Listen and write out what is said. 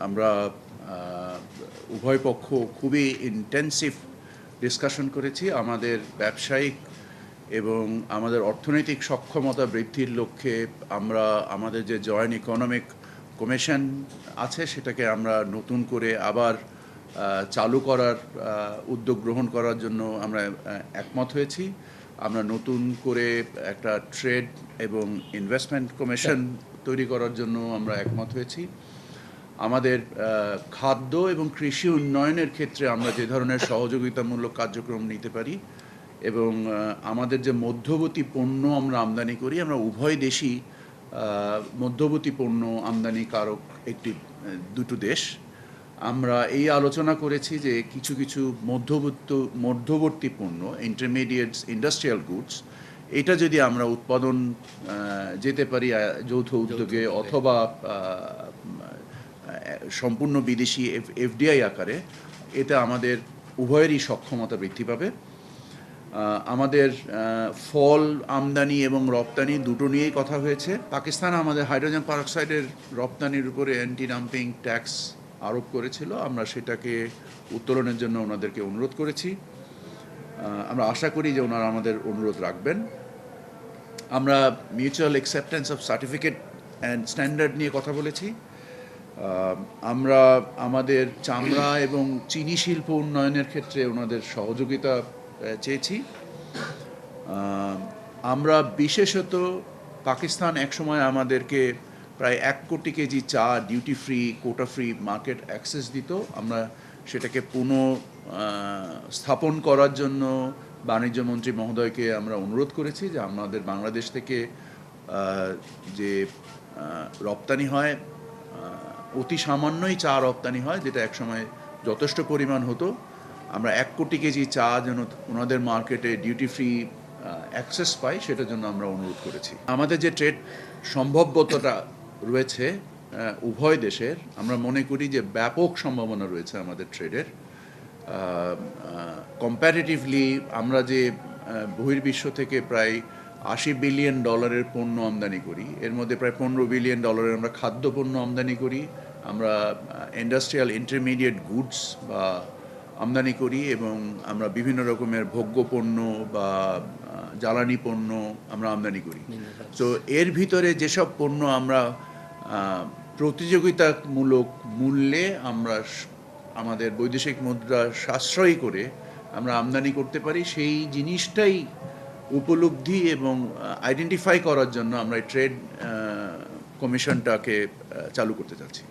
আমরা উভয় পক্ষ খুবই ইন্টেন্সিভ ডিসকাশন করেছি আমাদের ব্যবসায়িক এবং আমাদের অর্থনৈতিক সক্ষমতা বৃদ্ধির লক্ষ্যে আমরা আমাদের যে জয়েন্ট ইকোনমিক কমিশন আছে সেটাকে আমরা নতুন করে আবার চালু করার উদ্যোগ গ্রহণ করার জন্য আমরা একমত হয়েছি। আমরা নতুন করে একটা ট্রেড এবং ইনভেস্টমেন্ট কমিশন তৈরি করার জন্য আমরা একমত হয়েছি। আমাদের খাদ্য এবং কৃষি উন্নয়নের ক্ষেত্রে আমরা যে ধরনের সহযোগিতামূলক কার্যক্রম নিতে পারি এবং আমাদের যে মধ্যবর্তী পণ্য আমরা আমদানি করি, আমরা উভয় দেশই মধ্যবর্তী পণ্য আমদানিকারক দুটো দেশ। আমরা এই আলোচনা করেছি যে কিছু কিছু মধ্যবর্তী পণ্য ইন্টারমিডিয়েটস ইন্ডাস্ট্রিয়াল গুডস এটা যদি আমরা উৎপাদন যেতে পারি যৌথ উদ্যোগে অথবা সম্পূর্ণ বিদেশি এফডিআই আকারে, এটা আমাদের উভয়েরই সক্ষমতা বৃদ্ধি পাবে। আমাদের ফল আমদানি এবং রপ্তানি দুটো নিয়েই কথা হয়েছে। পাকিস্তান আমাদের হাইড্রোজেন পারঅক্সাইডের রপ্তানির উপরে অ্যান্টি ডাম্পিং ট্যাক্স আরোপ করেছিল, আমরা সেটাকে উত্তোলনের জন্য ওনাদেরকে অনুরোধ করেছি। আমরা আশা করি যে ওনারা আমাদের অনুরোধ রাখবেন। আমরা mutual acceptance of certificate and standard নিয়ে কথা বলেছি। আমরা আমাদের চামড়া এবং চিনি শিল্প উন্নয়নের ক্ষেত্রে ওনাদের সহযোগিতা চেয়েছি। আমরা বিশেষত পাকিস্তান একসময় আমাদেরকে প্রায় 1 কোটি কেজি চা duty free quota free market access দিত, আমরা সেটাকে স্থাপন করার জন্য বাণিজ্য মন্ত্রী মহোদয়কে আমরা অনুরোধ করেছি যে আমাদের বাংলাদেশ থেকে যে রপ্তানি হয় অতি সামান্যই চা রপ্তানি হয়, যেটা একসময় যথেষ্ট পরিমাণ হতো। আমরা 1 কোটি কেজি চা যেন ওনাদের মার্কেটে ডিউটি ফ্রি অ্যাক্সেস পাই সেটার জন্য আমরা অনুরোধ করেছি। আমাদের যে ট্রেড সম্ভাব্যতাটা রয়েছে উভয় দেশের, আমরা মনে করি যে ব্যাপক সম্ভাবনা রয়েছে আমাদের ট্রেডের। কম্প্যারেটিভলি আমরা যে বহির্বিশ্ব থেকে প্রায় $80 বিলিয়ন পণ্য আমদানি করি, এর মধ্যে প্রায় $15 বিলিয়ন আমরা খাদ্য পণ্য আমদানি করি, আমরা ইন্ডাস্ট্রিয়াল ইন্টারমিডিয়েট গুডস বা আমদানি করি এবং আমরা বিভিন্ন রকমের ভোগ্য পণ্য বা জ্বালানি পণ্য আমরা আমদানি করি। তো এর ভিতরে যেসব পণ্য আমরা প্রতিযোগিতামূলক মূল্যে আমরা আমাদের বৈদেশিক মুদ্রা সাশ্রয়ী করে আমরা আমদানি করতে পারি, সেই জিনিসটাই উপলব্ধি এবং আইডেন্টিফাই করার জন্য আমরা ট্রেড কমিশনটাকে চালু করতে চাচ্ছি।